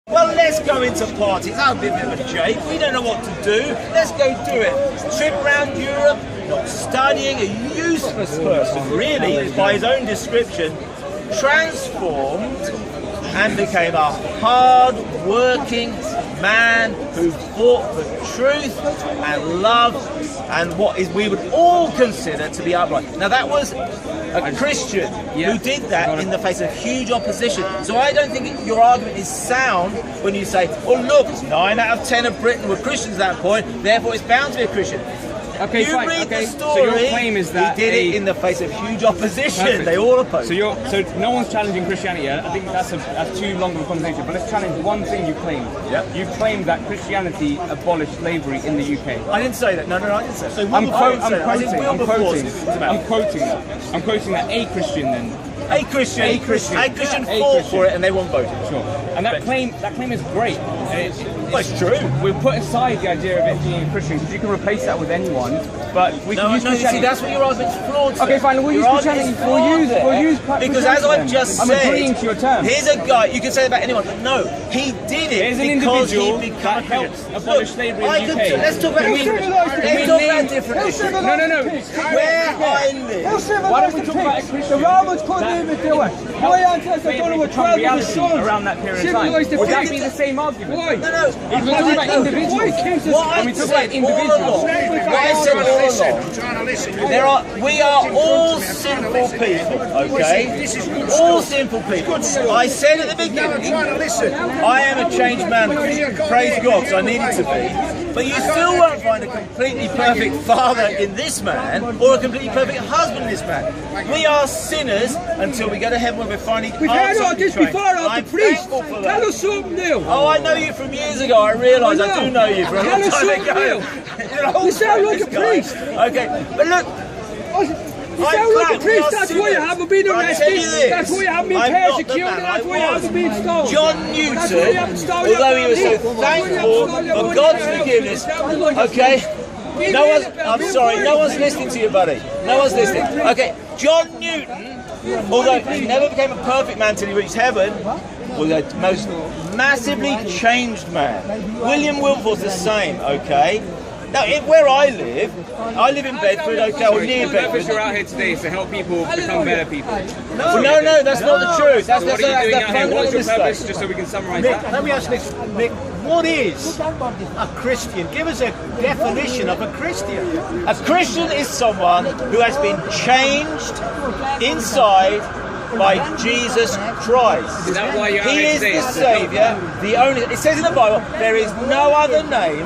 Well, let's go into parties. That'll be a bit of a joke. We don't know what to do. Let's go do it. Trip around Europe, not studying, a useless person, really, by his own description, transformed and became a hard-working man who fought for truth and love and what is we would all consider to be upright. Now that was a Christian who did that in the face of huge opposition. So I don't think your argument is sound when you say, well look, 9 out of 10 of Britain were Christians at that point, therefore it's bound to be a Christian. Okay, you fine. read Okay. the story, so your claim is that he did it in the face of huge opposition. Perfect. They all opposed. So no one's challenging Christianity. I think that's too long of a conversation. But let's challenge one thing you claimed. Yep. You claimed that Christianity abolished slavery in the UK. I didn't say that. No, I didn't say that. So I'm quoting that a Christian then. A Christian fought for it and they won't vote. Sure. And that claim is great. It's true. We've put aside the idea of it being a Christian because you can replace that with anyone. But we can use Christianity. See, that's what your argument's flawed. Okay, fine. We'll use Christianity. We'll use because as I've just said, I'm agreeing to your term. Here's a guy. You can say that about anyone, but no, he did it There's an because individual he that helps abolish slavery in the UK. Let's talk about different issues. No. Where I live. Why don't we talk about a Christian? The Romans couldn't even do it. My ancestors done it with 12 of his sons. Around that period of time. Would that be the same argument? Why? No. If we talk about individuals. When we talk about individuals. What I said all along. We are all sinful people, okay? All sinful people. I said at the beginning, I am a changed man, praise God, because I needed to be. But you still won't find a completely perfect father in this man, or a completely perfect husband in this man. We are sinners until we go to heaven when we're finally We've heard all this before of the priest. Tell Tell us something new. Oh, I know you from years ago. I realise I do know you from a long time ago. You sound like a priest. Okay, but look. You sound like a priest, that's why you haven't been arrested, that's why you haven't been persecuted, that's why you haven't been stoned. John Newton, although he was so thankful for God's forgiveness, okay? I'm sorry, no one's listening to you, buddy. No one's listening. Okay, John Newton, although he never became a perfect man until he reached heaven, was the most massively changed man. William Wilberforce the same, okay? Now, where I live in Bedford, okay, or near Bedford. You're out here today to help people become better people. No, that's not the truth. That's what are you doing out here? What's your mistake. purpose, just so we can summarise Mick, that? let me ask this, Mick, what is a Christian? Give us a definition of a Christian. A Christian is someone who has been changed inside by Jesus Christ. Is that why you're out He here is today? the Saviour, the only. It says in the Bible, there is no other name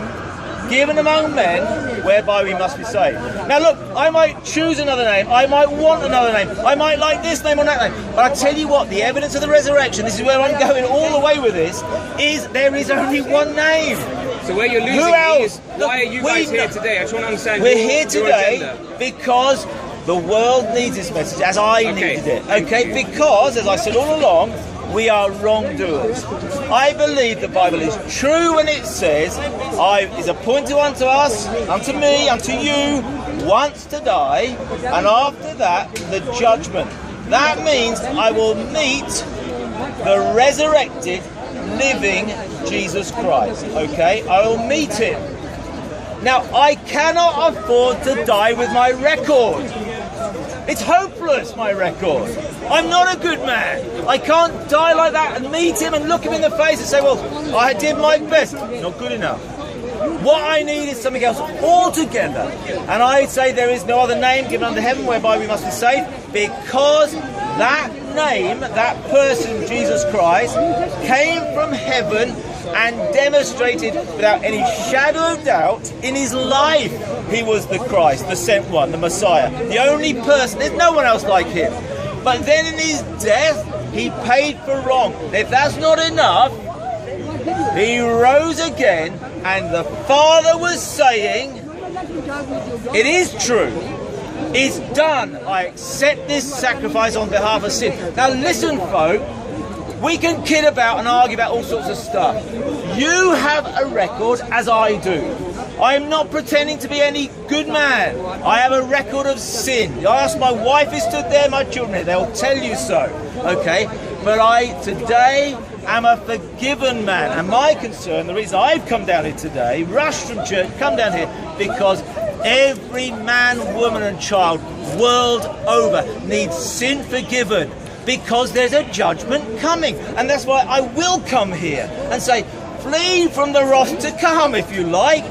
given among men whereby we must be saved. Now look, I might choose another name, I might want another name, I might like this name or that name, but I tell you what, the evidence of the resurrection, this is where I'm going all the way with this, is there is only one name. So where you're losing Who else? why are you guys here today? I just want to understand We're here today agenda. because the world needs this message, as I needed it. Okay, because, as I said all along, we are wrongdoers. I believe the Bible is true when it says, is appointed unto us, unto me, unto you, once to die, and after that, the judgment. That means I will meet the resurrected, living Jesus Christ, okay? I will meet him. Now, I cannot afford to die with my record. It's hopeless, my record. I'm not a good man. I can't die like that and meet him and look him in the face and say, well, I did my best. Not good enough. What I need is something else altogether. And I say there is no other name given under heaven whereby we must be saved, because that name, that person, Jesus Christ, came from heaven and demonstrated without any shadow of doubt in his life he was the Christ, the sent one, the Messiah, the only person. There's no one else like him. But then in his death he paid for wrong. If that's not enough, he rose again, and the Father was saying, it is true, it's done, I accept this sacrifice on behalf of sin. Now listen, folk, we can kid about and argue about all sorts of stuff. You have a record, as I do. I am not pretending to be any good man. I have a record of sin. I ask my wife who stood there, my children, they'll tell you so. Okay? But today am a forgiven man. And my concern, the reason I've come down here today, rushed from church, come down here, because every man, woman and child world over needs sin forgiven, because there's a judgment coming. And that's why I will come here and say, flee from the wrath to come, if you like.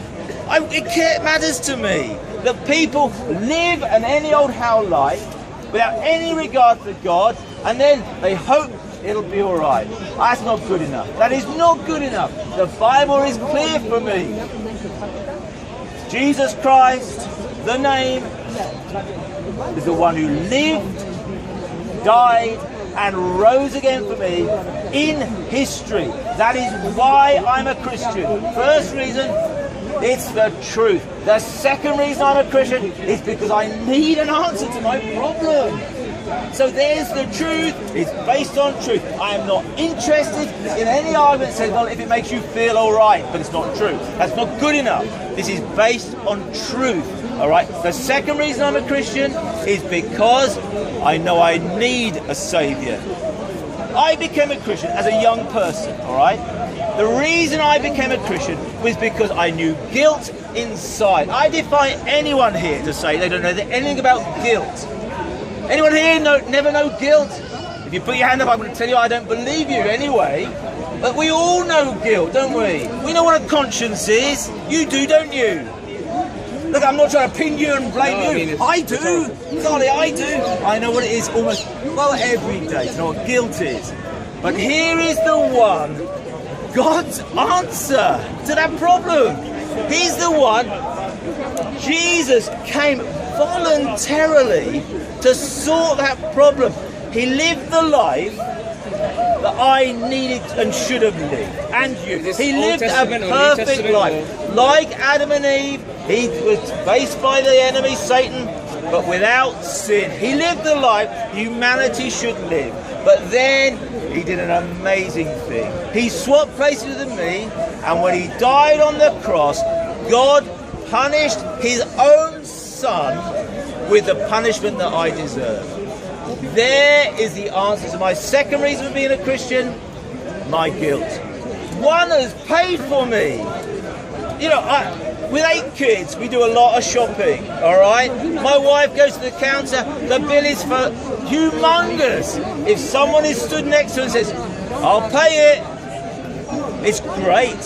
It matters to me that people live an any old how life without any regard for God, and then they hope it'll be all right. That's not good enough. That is not good enough. The Bible is clear for me. Jesus Christ, the name, is the one who lived, died, and rose again for me in history. That is why I'm a Christian. First reason, it's the truth. The second reason I'm a Christian is because I need an answer to my problem. So there's the truth. It's based on truth. I am not interested in any argument that says, well, if it makes you feel all right, but it's not true. That's not good enough. This is based on truth. All right. The second reason I'm a Christian is because I know I need a saviour. I became a Christian as a young person. All right. The reason I became a Christian was because I knew guilt inside. I defy anyone here to say they don't know anything about guilt. Anyone here never know guilt? If you put your hand up, I'm going to tell you I don't believe you anyway. But we all know guilt, don't we? We know what a conscience is. You do, don't you? Look, I'm not trying to pin you and blame you. I do. Golly, I do. I know what it is almost, well, every day to know what guilt is. But here is the one, God's answer to that problem. He's the one. Jesus came voluntarily to sort that problem. He lived the life that I needed and should have lived, and you. He lived a perfect life. Like Adam and Eve, he was faced by the enemy, Satan, but without sin. He lived the life humanity should live. But then he did an amazing thing. He swapped places with me, and when he died on the cross, God punished his own son with the punishment that I deserve. There is the answer to my second reason for being a Christian, my guilt. One has paid for me. You know, with 8 kids, we do a lot of shopping, all right? My wife goes to the counter, the bill is for humongous. If someone is stood next to her and says, I'll pay it, it's great.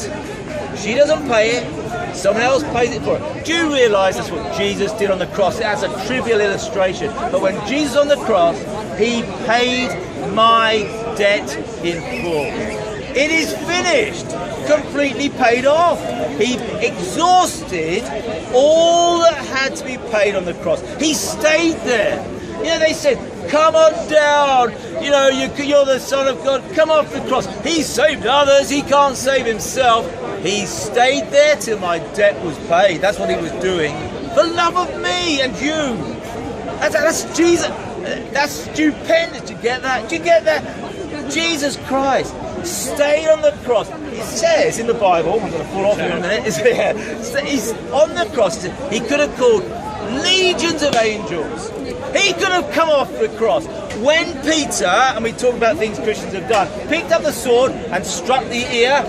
She doesn't pay it. Someone else pays it for it. Do you realise that's what Jesus did on the cross? That's a trivial illustration. But when Jesus on the cross, he paid my debt in full. It is finished. Completely paid off. He exhausted all that had to be paid on the cross. He stayed there. You know, they said, come on down. You know, you're the Son of God. Come off the cross. He saved others. He can't save himself. He stayed there till my debt was paid. That's what he was doing. For love of me and you. That's Jesus. That's stupendous. Do you get that? Do you get that? Jesus Christ stayed on the cross. It says in the Bible, I'm going to fall off here in a minute. He's on the cross. He could have called legions of angels. He could have come off the cross. When Peter, and we talk about things Christians have done, picked up the sword and struck the ear.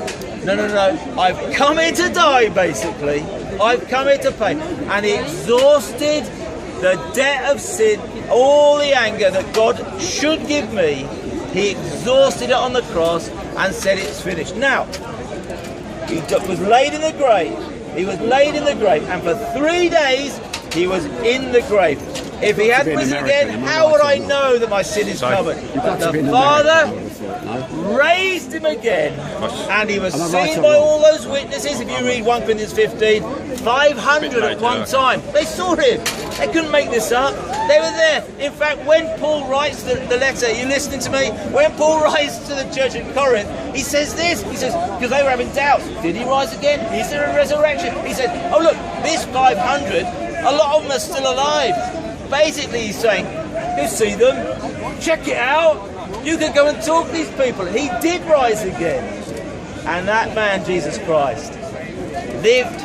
No, I've come here to die, basically. I've come here to pay. And he exhausted the debt of sin, all the anger that God should give me. He exhausted it on the cross and said it's finished. Now, he was laid in the grave. He was laid in the grave. And for 3 days, he was in the grave. If he hadn't risen again, how would I know that my sin is covered? But the Father raised him again, and he was seen by all those witnesses. If you read 1 Corinthians 15, 500 at one time. They saw him. They couldn't make this up. They were there. In fact, when Paul writes the letter, are you listening to me? When Paul writes to the church in Corinth, he says this. He says, because they were having doubts. Did he rise again? Is there a resurrection? He said, oh look, this 500, a lot of them are still alive. Basically, he's saying, you see them, check it out. You can go and talk to these people. He did rise again. And that man, Jesus Christ, lived,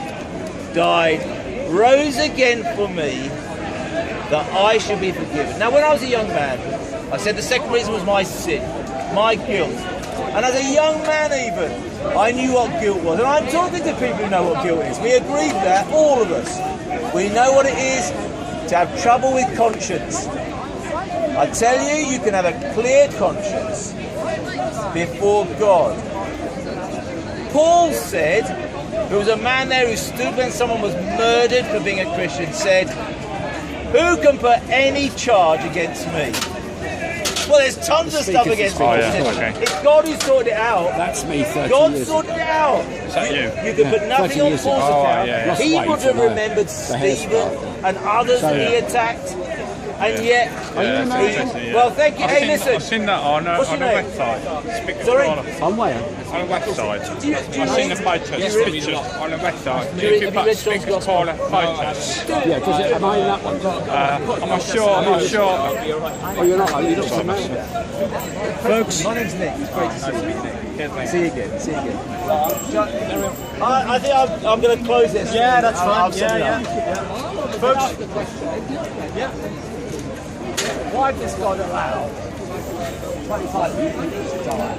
died, rose again for me, that I should be forgiven. Now, when I was a young man, I said the second reason was my sin, my guilt. And as a young man even, I knew what guilt was. And I'm talking to people who know what guilt is. We agreed that, all of us. We know what it is to have trouble with conscience. I tell you, you can have a clear conscience before God. Paul said, there was a man there who stood when someone was murdered for being a Christian, said, who can put any charge against me? Well, there's tons of stuff against me. It's God who sorted it out. That's me 30 God years sorted it out. Is that you? You can put nothing on Paul's account. He would have remembered Stephen and others that he attacked. And yet, well, thank you. Hey, listen. I've seen that on the website. Sorry? On where? On the website. Do you I've seen the photos pictures on the website. Have you read John's Gospel? Photos. Yeah, does it, am I in that one? I'm not sure. I'm not sure. Oh, you're not? You're not so much. Folks, my name's Nick. It's great to see you. See you again. See you again. I think I'm going to close this. Yeah, that's fine. Yeah. Folks, why does God allow 25 people to die?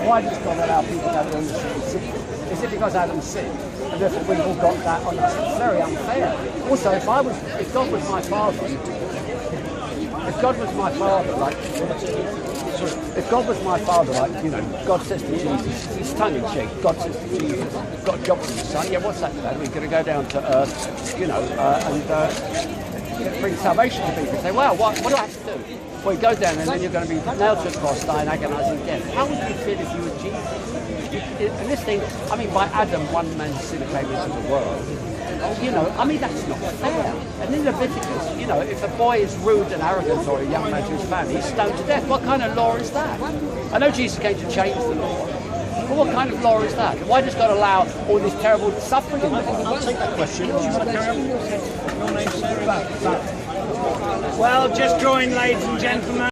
Why does God allow people to have illnesses? Is it because Adam sinned, and therefore we've all got that on us? It's very unfair. Also, if God was my father, like, you know, God says to Jesus, it's tongue in cheek, God says to Jesus, you've got a job for your son, yeah, what's that, Dad? We're going to go down to earth, you know, and bring salvation to people. Say, well, what do I have to do? Well, you go down and then you're going to be nailed to the cross, die an agonising death. How would you feel if you were Jesus? And this thing, I mean, by Adam, one man's sin came into the world. You know, I mean, that's not fair. And in Leviticus, you know, if a boy is rude and arrogant or a young man to his family, he's stoned to death. What kind of law is that? I know Jesus came to change the law. But what kind of law is that? Why does God allow all this terrible suffering in the world? I'll take that question. Well, just drawing, ladies and gentlemen.